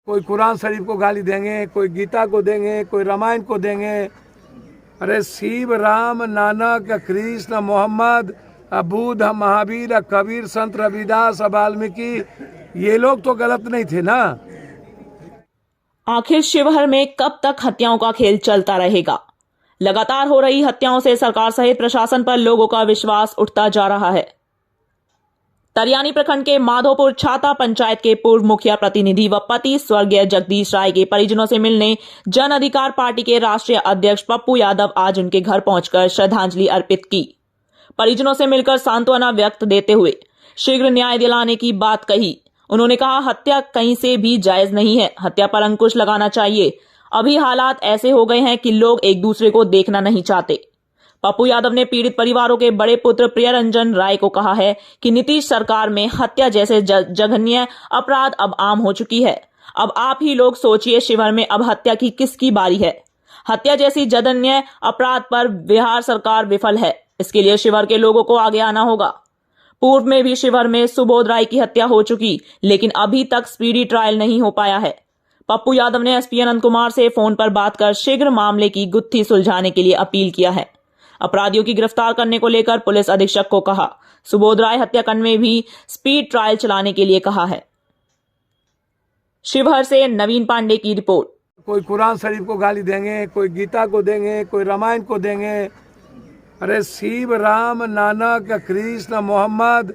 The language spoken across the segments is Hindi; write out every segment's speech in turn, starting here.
कोई कुरान शरीफ को गाली देंगे, कोई गीता को देंगे, कोई रामायण को देंगे। अरे शिव, राम, नानक, कृष्ण, मोहम्मद, बुद्ध, महावीर, कबीर, संत रविदास, वाल्मीकि, ये लोग तो गलत नहीं थे ना। आखिर शिवहर में कब तक हत्याओं का खेल चलता रहेगा? लगातार हो रही हत्याओं से सरकार सहित प्रशासन पर लोगों का विश्वास उठता जा रहा है। तरियानी प्रखंड के माधोपुर छाता पंचायत के पूर्व मुखिया प्रतिनिधि व पति स्वर्गीय जगदीश राय के परिजनों से मिलने जन अधिकार पार्टी के राष्ट्रीय अध्यक्ष पप्पू यादव आज उनके घर पहुंचकर श्रद्धांजलि अर्पित की। परिजनों से मिलकर सांत्वना व्यक्त देते हुए शीघ्र न्याय दिलाने की बात कही। उन्होंने कहा, हत्या कहीं से भी जायज नहीं है, हत्या पर अंकुश लगाना चाहिए। अभी हालात ऐसे हो गए हैं कि लोग एक दूसरे को देखना नहीं चाहते। पप्पू यादव ने पीड़ित परिवारों के बड़े पुत्र प्रियरंजन राय को कहा है कि नीतीश सरकार में हत्या जैसे जघन्य अपराध अब आम हो चुकी है। अब आप ही लोग सोचिए, शिवहर में अब हत्या की किसकी बारी है? हत्या जैसी जघन्य अपराध पर बिहार सरकार विफल है। इसके लिए शिवहर के लोगों को आगे आना होगा। पूर्व में भी शिवहर में सुबोध राय की हत्या हो चुकी, लेकिन अभी तक स्पीडी ट्रायल नहीं हो पाया है। पप्पू यादव ने एसपी अनंत कुमार से फोन पर बात कर शीघ्र मामले की गुत्थी सुलझाने के लिए अपील किया है। अपराधियों की गिरफ्तार करने को लेकर पुलिस अधीक्षक को कहा। सुबोध राय हत्याकांड में भी स्पीड ट्रायल चलाने के लिए कहा है। शिवहर से नवीन पांडे की रिपोर्ट। कोई कुरान शरीफ को गाली देंगे, कोई गीता को देंगे, कोई रामायण को देंगे। अरे शिव, राम, नानक, कृष्ण, मोहम्मद,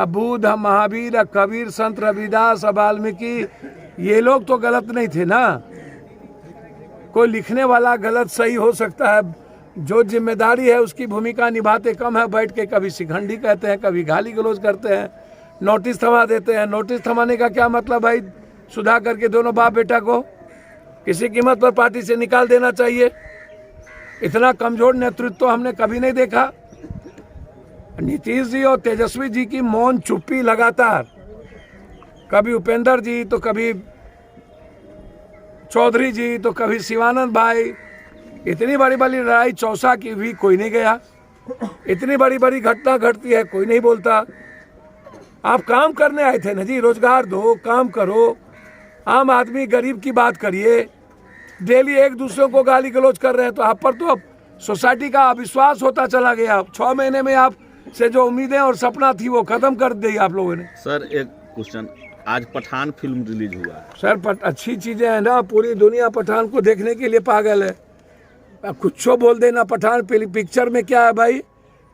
बुद्ध, महावीर, कबीर, संत रविदास, वाल्मीकि, ये लोग तो गलत नहीं थे ना। कोई लिखने वाला गलत सही हो सकता है, जो जिम्मेदारी है उसकी भूमिका निभाते कम है। बैठ के कभी शिखंडी कहते हैं, कभी गाली गलौज करते हैं, नोटिस थमा देते हैं। नोटिस थमाने का क्या मतलब भाई? सुधा करके दोनों बाप बेटा को किसी कीमत पर पार्टी से निकाल देना चाहिए। इतना कमजोर नेतृत्व तो हमने कभी नहीं देखा। नीतीश जी और तेजस्वी जी की मौन चुप्पी लगातार, कभी उपेंद्र जी तो कभी चौधरी जी तो कभी शिवानंद भाई। इतनी बड़ी बड़ी लड़ाई चौसा की भी कोई नहीं गया। इतनी बड़ी बड़ी घटना घटती है, कोई नहीं बोलता। आप काम करने आए थे ना जी, रोजगार दो, काम करो। आम आदमी गरीब की बात करिए। डेली एक दूसरे को गाली गलौज कर रहे हैं, तो आप पर तो अब सोसाइटी का अविश्वास होता चला गया। 6 महीने में आप से जो उम्मीदें और सपना थी वो खत्म कर दी आप लोगों ने। सर एक क्वेश्चन, आज पठान फिल्म रिलीज हुआ है सर, अच्छी चीजें हैं ना। पूरी दुनिया पठान को देखने के लिए पागल है। अब कुछ बोल देना पठान पिक्चर में क्या है भाई?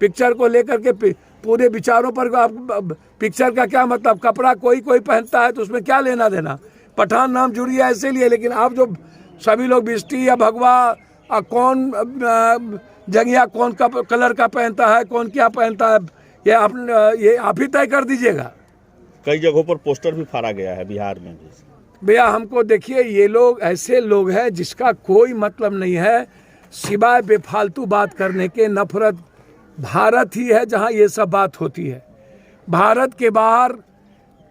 पिक्चर को लेकर के पूरे विचारों पर आप पिक्चर का क्या मतलब? कपड़ा कोई कोई पहनता है तो उसमें क्या लेना देना? पठान नाम जुड़ी है इसीलिए। लेकिन आप जो सभी लोग बिस्टी या भगवा, कौन जंगिया कौन का कलर का पहनता है, कौन क्या पहनता है, ये आप ही तय कर दीजिएगा। कई जगहों पर पोस्टर भी फाड़ा गया है बिहार में भी। भैया हमको देखिए, ये लोग ऐसे लोग हैं जिसका कोई मतलब नहीं है सिवाय बेफालतू बात करने के। नफरत भारत ही है जहां ये सब बात होती है। भारत के बाहर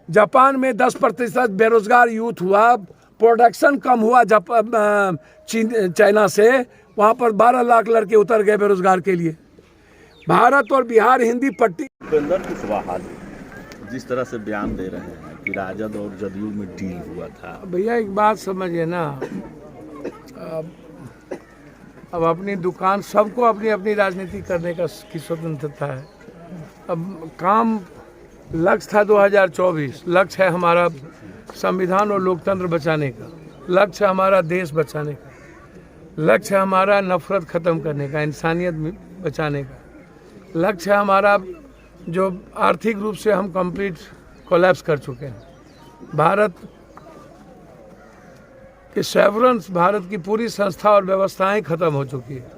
जापान में 10% बेरोजगार यूथ हुआ, प्रोडक्शन कम हुआ चाइना से। वहां पर 12 लाख लड़के उतर गए बेरोजगार के लिए। भारत और बिहार हिंदी पट्टी। उपेंद्र कुशवाहा जिस तरह से बयान दे रहे हैं कि राजद और जदयू में डील हुआ था। भैया एक बात समझिए ना, अब अपनी दुकान, सबको अपनी अपनी राजनीति करने की स्वतंत्रता है। अब काम लक्ष्य था 2024, लक्ष्य है हमारा संविधान और लोकतंत्र बचाने का, लक्ष्य है हमारा देश बचाने का, लक्ष्य है हमारा नफरत खत्म करने का, इंसानियत बचाने का, लक्ष्य है हमारा जो आर्थिक रूप से हम कंप्लीट कोलैप्स कर चुके हैं। भारत के सेवरेंस, भारत की पूरी संस्था और व्यवस्थाएं खत्म हो चुकी है।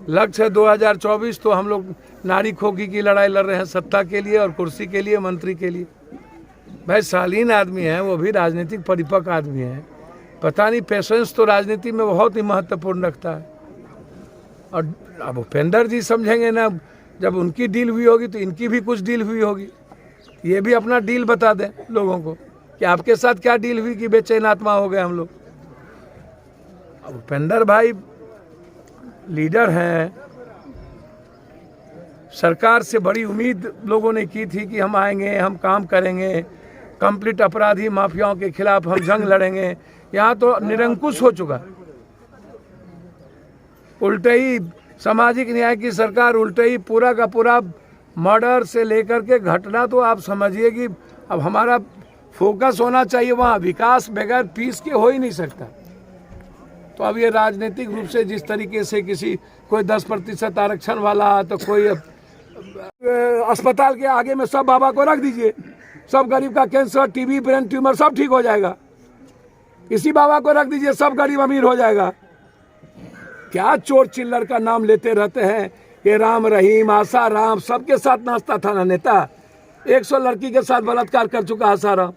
लक्ष्य है 2024, तो हम लोग नारी खोखी की लड़ाई लड़ रहे हैं, सत्ता के लिए और कुर्सी के लिए, मंत्री के लिए। भाई शालीन आदमी है, वो भी राजनीतिक परिपक्व आदमी है। पता नहीं पेशेंस तो राजनीति में बहुत ही महत्वपूर्ण रखता है। और अब उपेंद्र जी समझेंगे ना, जब उनकी डील हुई होगी तो इनकी भी कुछ डील हुई होगी। ये भी अपना डील बता दें लोगों को कि आपके साथ क्या डील हुई कि बेचैन आत्मा हो गए हम लोग। अब उपेंद्र भाई लीडर हैं, सरकार से बड़ी उम्मीद लोगों ने की थी कि हम आएंगे, हम काम करेंगे, कंप्लीट अपराधी माफियाओं के खिलाफ हम जंग लड़ेंगे। यहाँ तो निरंकुश हो चुका, उल्टे ही सामाजिक न्याय की सरकार, उल्टे ही पूरा का पूरा मर्डर से लेकर के घटना, तो आप समझिए कि अब हमारा फोकस होना चाहिए वहाँ। विकास बगैर पीस के हो ही नहीं सकता। तो अब ये राजनीतिक रूप से जिस तरीके से कोई 10% आरक्षण वाला, तो कोई अस्पताल के आगे में सब बाबा को रख दीजिए, सब गरीब का कैंसर, टीबी, ब्रेन ट्यूमर सब ठीक हो जाएगा। इसी बाबा को रख दीजिए, सब गरीब अमीर हो जाएगा। क्या चोर चिल्लर का नाम लेते रहते हैं। ये राम रहीम, आशा राम सबके साथ नाचता था ना नेता। 100 लड़की के साथ बलात्कार कर चुका आशा राम।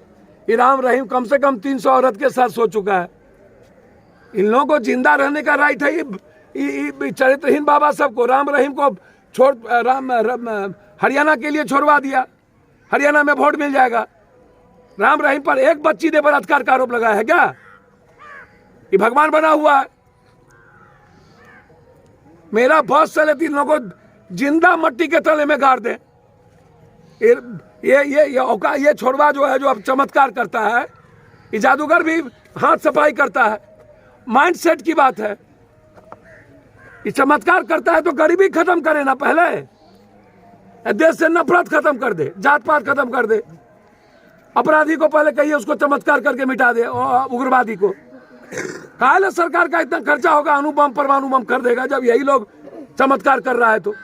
ये राम रहीम कम से कम 300 औरत के साथ सो चुका है। इन लोगों को जिंदा रहने का राइट है। ये चरित्रहीन बाबा सबको, राम रहीम को छोड़, हरियाणा के लिए छोड़वा दिया, हरियाणा में वोट मिल जाएगा। राम रहीम पर एक बच्ची ने बलात्कार का आरोप लगाया है क्या? ये भगवान बना हुआ है। मेरा बहुत चले तीन लोगों को जिंदा मट्टी के तले में गाड़ दे। ये छोड़वा जो है, जो अब चमत्कार करता है, ये जादूगर भी हाथ सफाई करता है। माइंड सेट की बात है। ये चमत्कार करता है तो गरीबी खत्म करे ना, पहले देश से नफरत खत्म कर दे, जात पात खत्म कर दे। अपराधी को पहले कहिए उसको चमत्कार करके मिटा दे, उग्रवादी को। काहे सरकार का इतना खर्चा होगा, अणु बम परमाणु बम कर देगा जब यही लोग चमत्कार कर रहा है तो।